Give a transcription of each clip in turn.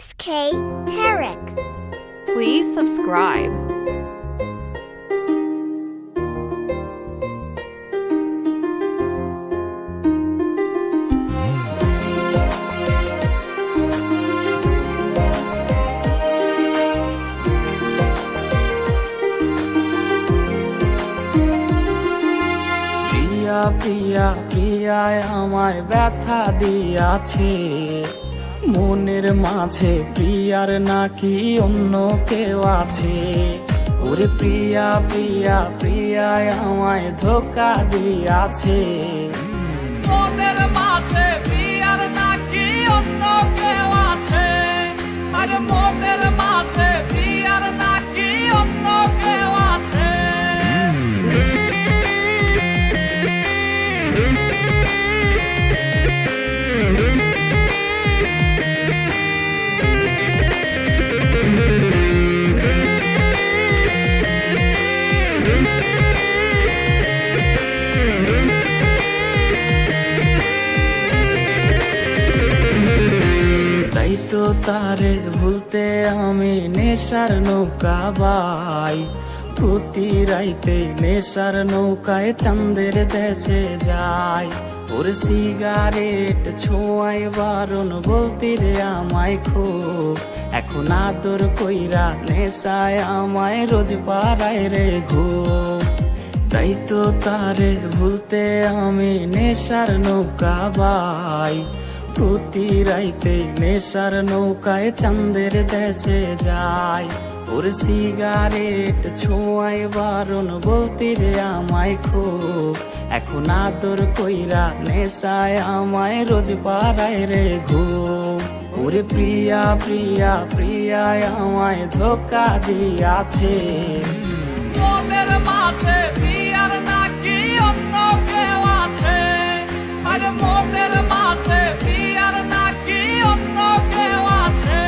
SK Tarek. Please subscribe. প্রিয়া প্রিয়া প্রিয়ায় আমায় ব্যথা দিয়াছে, মনের মাঝে প্রিয়ার নাকি অন্য কেউ আছে। ওরে প্রিয়া প্রিয়া প্রিয়ায় আমায় ধোকা দিয়াছে, মনের মাঝে প্রিয়ার নাকি অন্য কেউ আছে। আরে মনের মাঝে প্রিয়ার নাকি অন্য কেউ আছে। তাই তো তারে ভুলতে আমি নেশার নৌকা বাই, প্রতি রাইতে নেশার নৌকায় চাঁদের দেশে যাই। ওর সিগারেট ছোঁয়াই বারণ বলতে রে আমায় খুব, এখন আদর কইরা নেশায় আমায় রোজ পাড়ায় রে ঘুম। তাই তো তারে ভুলতে আমি নেশার নৌকা বাই, প্রতি রাইতে নেশার নৌকায় চাঁদের দেশে যাই। ওর সিগারেট ছোঁয়াই বারণ বলতে রে আমায় খুব, এখন আদর কইরা নেশায় আমায় রোজ পাড়ায় রে ঘুম। ওরে প্রিয়া প্রিয়া প্রিয়ায় আমায় ধোকা দিয়াছে, মনের মাঝে প্রিয়ার নাকি অন্য কেউ আছে। আরে মনের মাঝে প্রিয়ার নাকি অন্য কেউ আছে।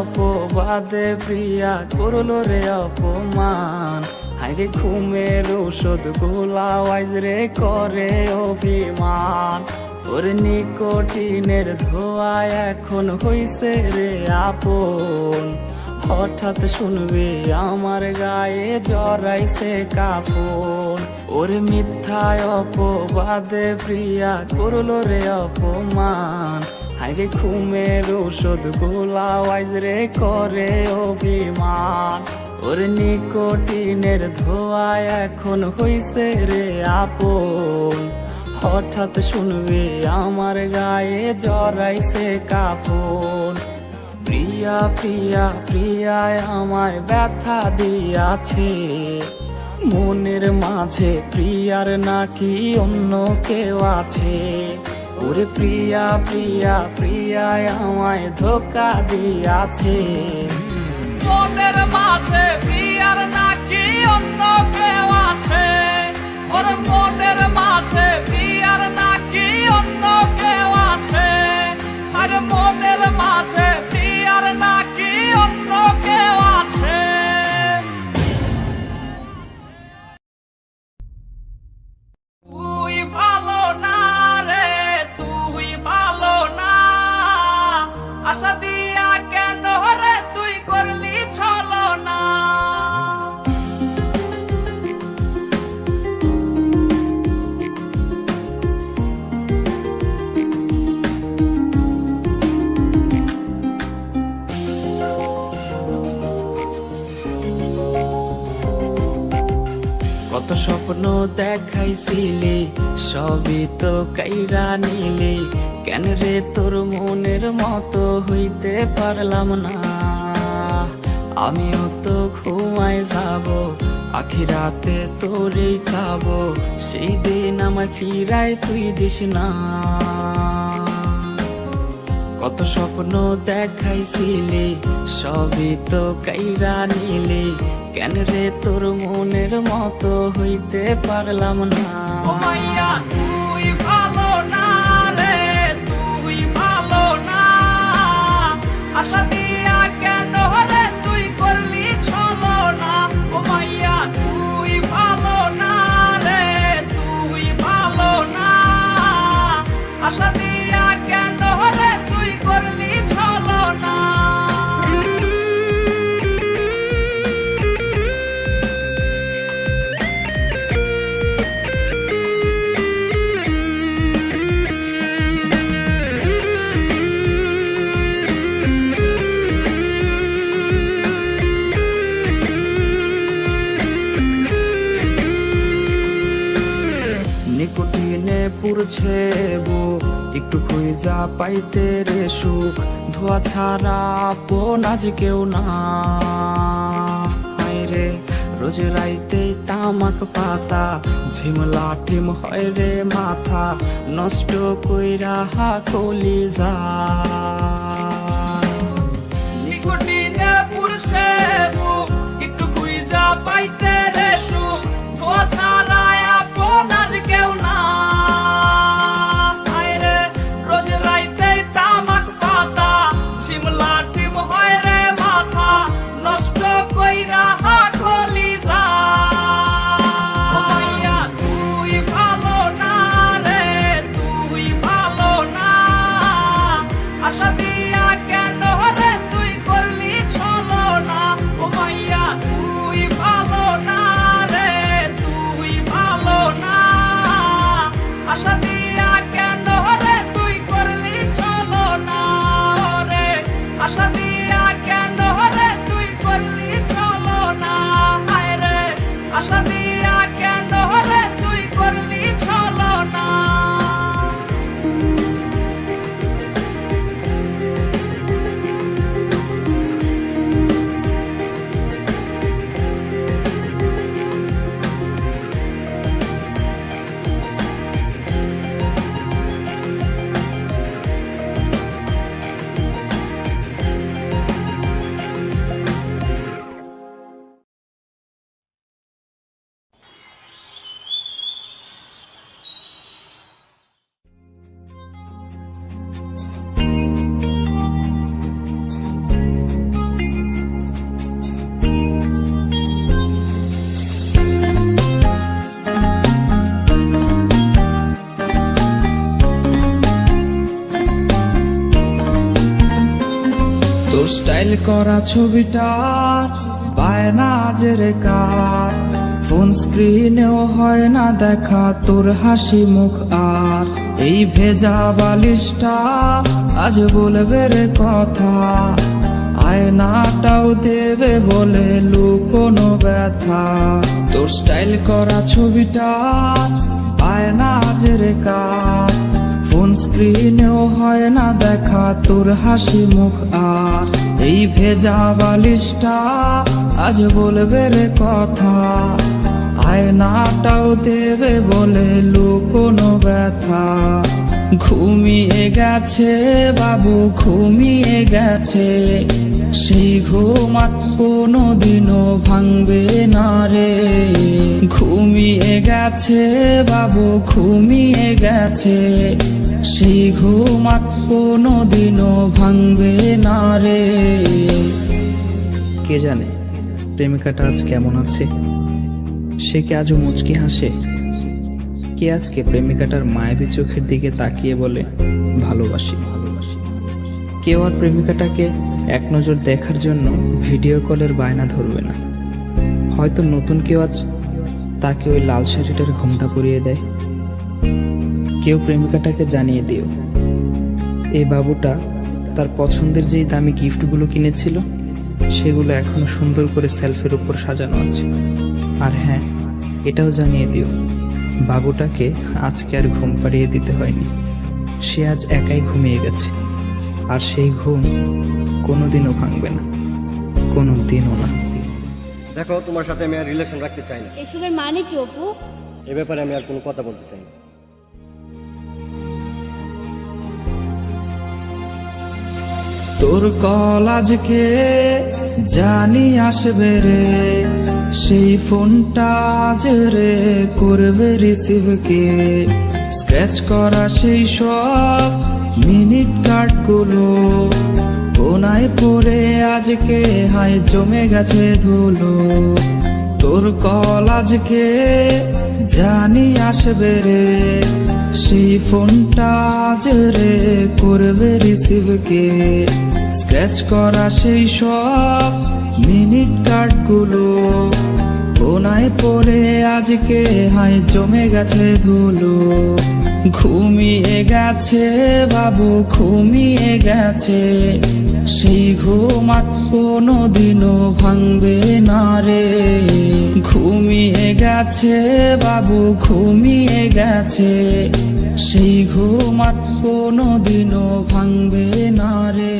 অপবাদে প্রিয়া করলো রে অপমান, হাইরে ঘুমের ঔষধ গোলাওয়াইজ রে করে অভিমান। ওর নিকোটিনের ধোয়া এখন হইছে রে আপন, হঠাৎ শুনবে আমার গায়ে জড়াইছে কাফন। ওর মিথ্যায় অপবাদে প্রিয়া করলো রে অপমান, হাইরে ঘুমের ঔষধ গোলাওয়াইজ রে করে অভিমান। ওর নিকোটিনের ধোয়া এখন হইছে রে আপন, হঠাৎ শুনবে আমার গায়ে জড়াইছে কাফন। প্রিয়া প্রিয়া প্রিয়ায় আমায় ব্যথা দিয়াছে, মনের মাঝে প্রিয়ার নাকি অন্য কেউ আছে। ওরে প্রিয়া প্রিয়া প্রিয়ায় আমায় ধোকা দিয়াছে, মনের মাঝে প্রিয়ার নাকি অন্য কেউ আছে। ওর মনের মাঝে প্রিয়ার নাকি অন্য কেউ আছে। আরে মনের মাঝে প্রিয়ার নাকি অন্য কেউ আছে। তুই ভালো না রে, তুই ভালো না, আশা দিয়া কেন রে তুই করলি ছলনা। কত স্বপ্ন দেখাইছিলি, সবই তো কাইরা নিলি, কেন রে তোর মনের মতো হইতে পারলাম না। আমিও তো ঘুমায় যাব, আখিরাতে তোরেই চাবো, সেই দিন আমায় ফিরাই তুই দিস না। কত স্বপ্ন দেখাইছিলি, সবই তো কাইরা নিলি, কেন রে তোর মনের মতো হইতে পারলাম না। ও মাইয়া তুই ভালো না রে, তুই ভালো না। আশা দিয়া কেন রে তুই করলি ছলনা। ও মাইয়া তুই ভালো না রে, তুই ভালো না। আশা দিয়া কেন রে তুই করলি ছলনা। নিকোটিনে পুরছে বুক, একটু খুঁজা পাইতে রে সুখ। ধোয়া ছাড়া আপন আজ কেউ না। হায় রে রোজ রাইতেই তামাক পাতা, ঝিমলা টিম হয় রে মাথা, নষ্ট কইরা কলিজা। নিকোটিনে পুরছে বুক, একটু খুঁজা পাইতে রে সুখ। ধোয়া ছাড়া আপন আজ কেউ না। হায় রে রোজ রাইতেই তামাক পাতা, শিমলা টিম হয় রে মাথা, নষ্ট কইরা কলিজা। ও মাইয়া তুই ভালো না রে, তুই ভালো না। আশা দিয়া কেন রে তুই করলি ছলনা। ও মাইয়া তুই ভালো না রে, তুই ভালো না। আশা দিয়া কেন রে তুই করলি ছলনা রে। আশা দিয়া কেন রে তুই করলি ছলনা। হায় রে আশা দিয়া কেন রে তুই করলি ছলনা। তোর স্টাইল করা ছবিটা বায়না জেরে কার, ফোন স্ক্রিনেও হয় না দেখা তোর হাসি মুখ। আর এই ভেজা বালিশটা আজ বলবে রে কথা, আয়নাটাও দেবে বলে লুকোনো ব্যথা। তোর স্টাইল করা ছবিটা বায়না জেরে কার, ফোন স্ক্রিনেও হয় না দেখা তোর হাসি মুখ। আর এই ভেজা বালিশটা আজ বলবে রে কথা, আয়নাটাও দেবে বলে লুকোনো ব্যথা। ঘুমিয়ে গেছে বাবু, ঘুমিয়ে গেছে, সেই ঘুম আর কোনোদিনও ভাঙবে না রে। ঘুমিয়ে গেছে বাবু, ঘুমিয়ে গেছে, সেই ঘুম আর কোনোদিনও ভাঙবে না রে। কে জানে প্রেমিকাটা আজ কেমন আছে, সে কি আজও মুচকি হাসে? কে আজকে প্রেমিকাটার মায়াবী চোখের দিকে তাকিয়ে বলে ভালোবাসি? কেউ আর প্রেমিকাটাকে এক নজর দেখার জন্য ভিডিও কলের বায়না ধরবে না। হয়তো নতুন কেউ আজ তাকে ওই লাল শাড়িটার ঘোমটা পরিয়ে দেয়। কেউ প্রেমিকাটাকে জানিয়ে দিও এই বাবুটা তার পছন্দের যেই দামি গিফটগুলো কিনেছিল সেগুলো এখনো সুন্দর করে সেলফের উপর সাজানো আছে। আর হ্যাঁ, এটাও জানিয়ে দিও বাবুটাকে আজকে আর ঘুম পাড়িয়ে দিতে হয়নি, সে আজ একাই ঘুমিয়ে গেছে। আর সেই ঘুম কোনোদিনও ভাঙবে না, কোনোদিনও না। দেখো, তোমার সাথে আমি আর রিলেশন রাখতে চাই না। এসবের মানে কি অপু? এ ব্যাপারে আমি আর কোনো কথা বলতে চাই না। তোর কল আজকে জানি আসবে রে, সেই ফোনটা আজ রে করবে রিসিভ কে। স্ক্র্যাচ করা সেই সব মিনিট কার্ডগুলো কোনায় পড়ে আজকে হায় জমে গেছে ধুলো। তোর কল আজকে জানি আসবে রে, সেই ফোনটা আজ রে করবে রিসিভ কে। স্ক্র্যাচ করা সেই সব মিনিট কার্ডগুলো কোনায় পড়ে আজকে হায় জমে গেছে ধুলো। ঘুমিয়ে গেছে বাবু ঘুমিয়ে গেছে, সেই ঘুম আর কোনোদিনও ভাঙবে না রে। ঘুমিয়ে গেছে বাবু ঘুমিয়ে গেছে, সেই ঘুম আর কোনোদিনও ভাঙবে না রে।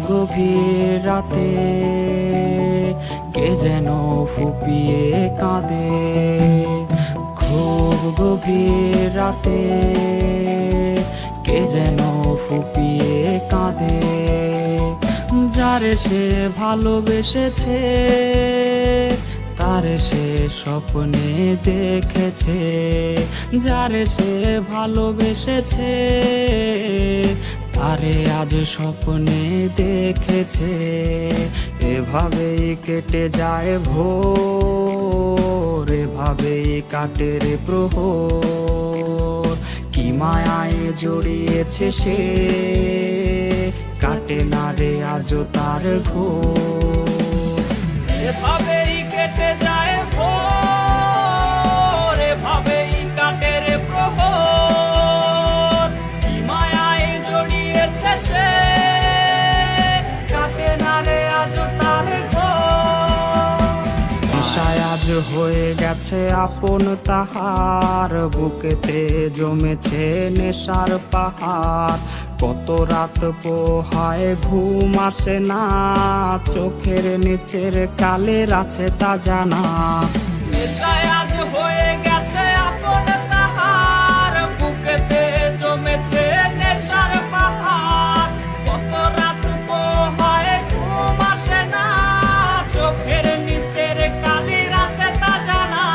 গভীর রাতে কে যেন ফুপিয়ে কাঁদে, খুব গভীর রাতে কে যেন ফুপিয়ে কাঁদে। যারে সে ভালোবেসেছে তারে সে স্বপ্নে দেখেছে, যারে সে ভালোবেসেছে তারে আজ স্বপ্নে দেখেছে। এভাবেই কেটে যায় ভোর, এভাবেই কাটে রে প্রহর। কি মায়ায় জড়িয়েছে সে কাটে না রে আজও তার ঘোর। এভাবেই কেটে যায় ভোর, এভাবেই কাটে রে প্রহর। কি মায়ায় জড়িয়েছে সে কাটে না রে আজ তার ঘোর। নেশায় আজ হয়ে গেছে আপন তাহার, বুকেতে জমেছে নেশার পাহাড়। কত রাত পোহায় ঘুম আসে না, চোখের নিচের কালের আছে তা জানা। নেশায় আজ হয়ে গেছে আপন তাহার, বুকেতে জমেছে নেশার পাহাড়। কত রাত পোহায় ঘুম আসে না, চোখের নিচের কালির আছে তা জানা।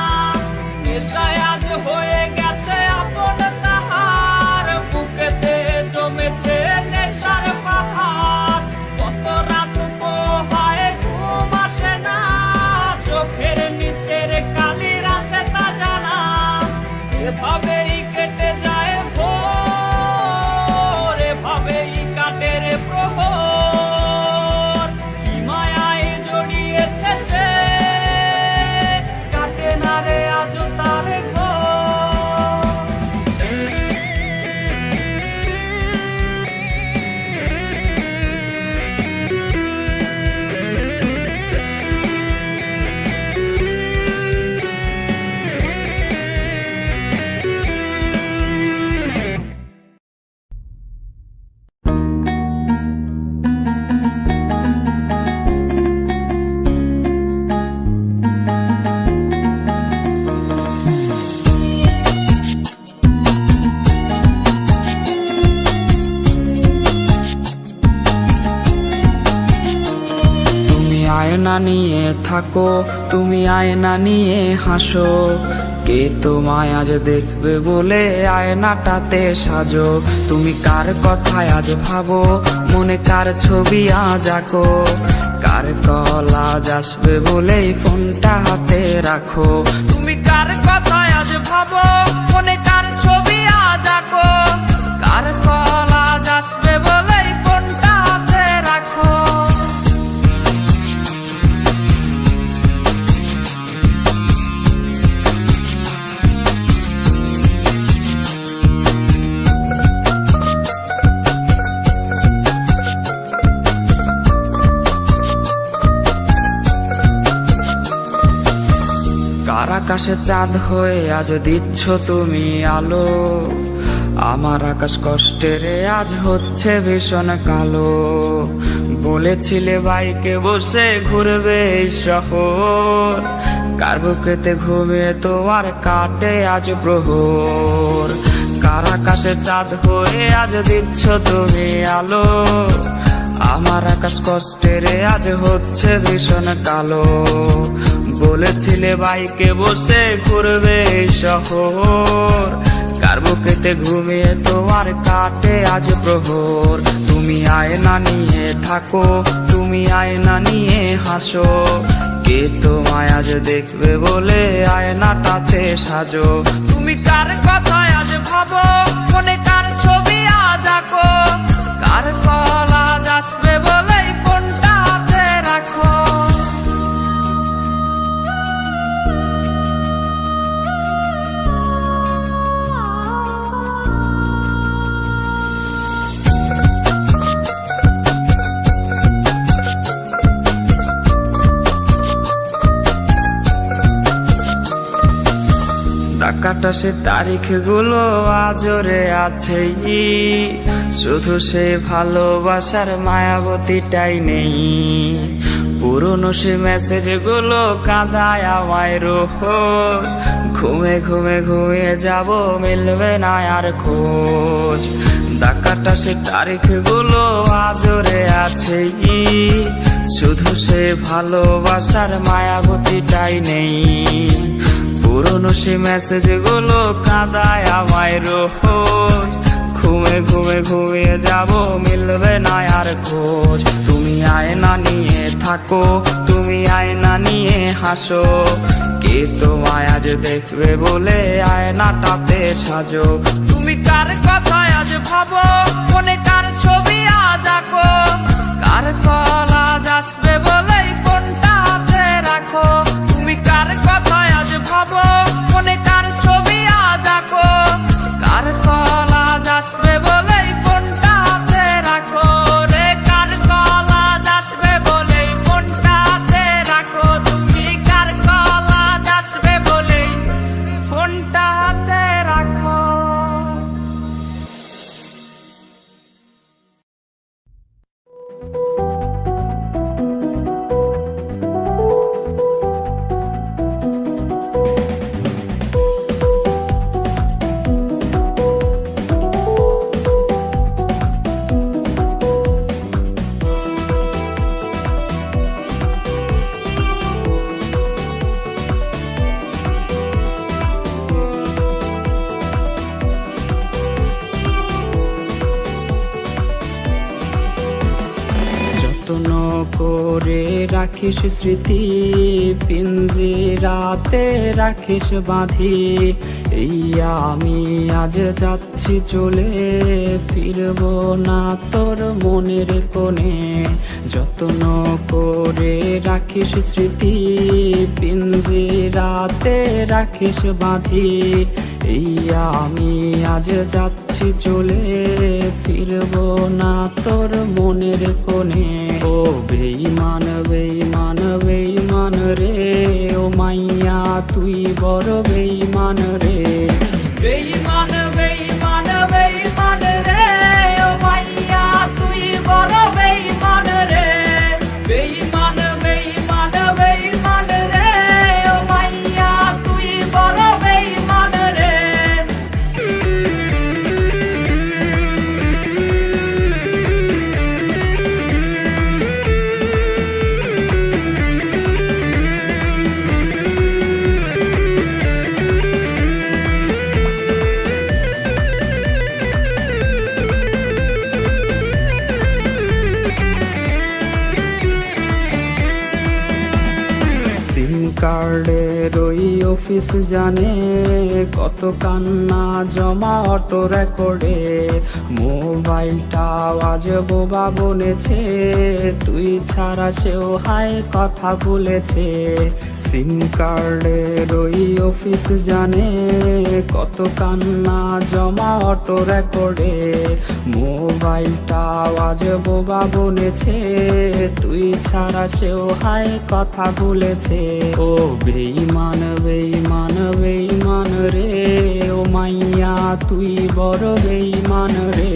নেশায় আজ হয়ে গেছে আপন তাহার, বুকেতে জমেছে নেশার পাহাড়। কত রাত পোহায় ঘুম আসে না, চোখের নিচের কালির আছে তা জানা। এভাবেই কেটে যায় ভোর, এভাবেই কাটে রে প্রহর। কি মায়ায় জড়িয়েছে সে কাটে না রে আজ তার ঘোর। আয়না নিয়ে থাকো তুমি আয়না নিয়ে হাসো, কে তোমায় আজ দেখবে বলে আয়নাটাতে সাজো। তুমি কার কথায় আজ ভাবো, মনে কার ছবি আজ আঁকো, কার কল আজ আসবে বলেই ফোনটা হাতে রাখো। তুমি কার কথায় আজ ভাবো, মনে কার ছবি আজ আঁকো, কার কল আজ আসবে বলেই ফোনটা কার আকাশে চাঁদ হয়ে আজ দিচ্ছ তুমি আলো, আমার আকাশ কষ্টেরে আজ হচ্ছে ভীষণ কালো। বলেছিলে বাইকে বসে ঘুরবে এই শহর, কার বুকেতে ঘুমিয়ে তোমার কাটে আজ প্রহর। কার আকাশে চাঁদ হয়ে আজ দিচ্ছ তুমি আলো, আমার আকাশ কষ্টেরে আজ হচ্ছে ভীষণ কালো। বলেছিলে বাইকে বসে ঘুরবে এই শহর, কার বুকেতে ঘুমিয়ে তোমার কাটে আজ প্রহর। তুমি আয়না নিয়ে থাকো, তুমি আয়না নিয়ে হাসো, কে তোমায় আজ দেখবে বলে আয়নাটাতে সাজো। তুমি কার কথায় আজ ভাবো, মনে কার ছবি আজ আঁকো, কার কল আজ আসবে বলেই ফোনটা হাতে রাখো। কাটা সে তারিখ গুলো আজরে আছেই, শুধু সে ভালোবাসার মায়াবতীটাই নেই। পুরনো সে মেসেজ গুলো কাঁদায় আমায় রোজ, ঘুমে ঘুমে ঘুমিয়ে যাব মিলবে না আর খোঁজ। ডাকাটা সে তারিখ গুলো আজরে আছেই, শুধু সে ভালোবাসার মায়াবতীটাই নেই। পুরনো সে মেসেজ গুলো কাঁদায় আমায় রোজ, ঘুমে ঘুমে ঘুমিয়ে যাব মিলবে না আর খোঁজ। তুমি আয়না নিয়ে থাকো, তুমি আয়না নিয়ে হাসো, কে তোমায় আজ দেখবে বলে আয়নাটাতে সাজো। তুমি কার কথায় আজ ভাবো, মনে কার ছবি আজ আঁকো, কার কল আজ আসবে বলেই ফোনটা হাতে রাখো। তুমি কার কথায় আজ ভাবো, মনে কার ছবি আজ আঁকো, কার কল আজ আসবে বলেই ফোনটা হাতে রাখো। রে কার কল আজ আসবে বলেই ফোনটা হাতে রাখো। তুমি কার কল আজ আসবে বলেই ফোনটা হাতে রাখো। যত্ন করে রাখিস স্মৃতি, পিঞ্জিরাতে রাখিস বাঁধি। এই আমি আজ যাচ্ছি চলে, ফিরবো না তোর মনের কোণে। যত্ন করে রাখিস স্মৃতি, পিঞ্জিরাতে রাখিস বাঁধি। এই আমি আজ যাচ্ছি চলে, ফিরবো না তোর মনের কোণে। ও বেঈমান বেঈমান বেঈমান রে, ও মাইয়া তুই বড় বেঈমান রে। বেঈমান বেঈমান বেঈমান রে, ও মাইয়া তুই বড় বেঈমান রে। বেঈমান বেঈমান বেঈমান রে, ও মাইয়া তুই বড় বেঈমান রে। কার্ডের ওই অফিস জানে, কত কান্না জমা অটো রেকর্ডে। মোবাইলটা আজ বোবা বনেছে, তুই ছাড়া সেও হায় কথা বলেছে। সিম কার্ডের ওই অফিস জানে, কত কান্না জমা অটো রেকর্ডে। মোবাইলটা আজ বোবা বনেছে, তুই ছাড়া সেও হায় কথা বলেছে। ও বেঈমান বেঈমান বড় বেঈমান রে।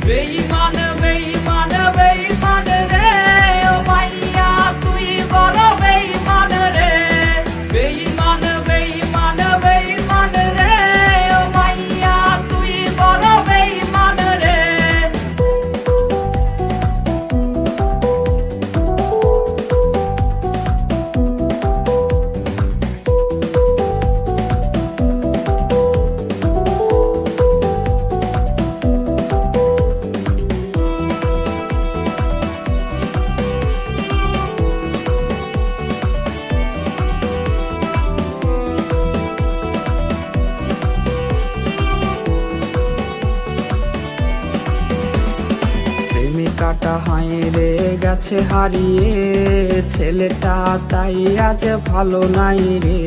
বেঈমান বেঈমান বেঈমান রে ও মাইয়া তুই বড় বেঈমান রে। বেঈমান বেঈমান বেঈমান রে ও মাইয়া তুই বড় বেঈমান রে। প্রেমিকাটা হাইরে গেছে হারিয়ে, ছেলেটা তাই আজ ভালো নাই রে।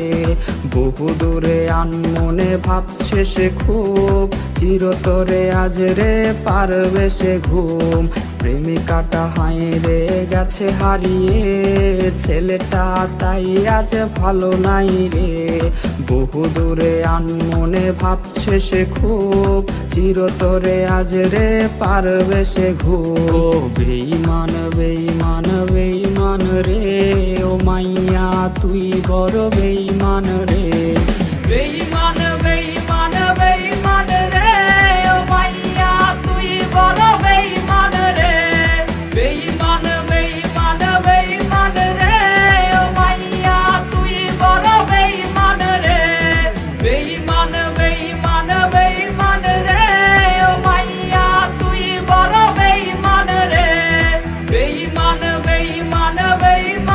বহু দূরে আনমনে ভাবছে সে খুব, চিরতরে আজ রে পারবে সে ঘুম। প্রেমিকাটা হাইরে গেছে হারিয়ে, ছেলেটা তাই আজ ভালো নাই রে। বহু দূরে আনমনে ভাবছে সে খুব, চিরতরে আজ রে পারবে সে ঘুম। বেঈমান বেঈমান বেঈমান রে ও মাইয়া তুই বড় বেঈমান রে। বেঈমান বেঈমান বেঈমান রে ও মাইয়া তুই বড় বেঈমান রে। বেঈমান বেঈমান বেঈমান রে ও মাইয়া তুই বড় বেঈমান রে। বেঈমান বেঈমান বেঈমান রে ও মাইয়া তুই বড় বেঈমান রে। বেঈমান বেঈমান বেঈমান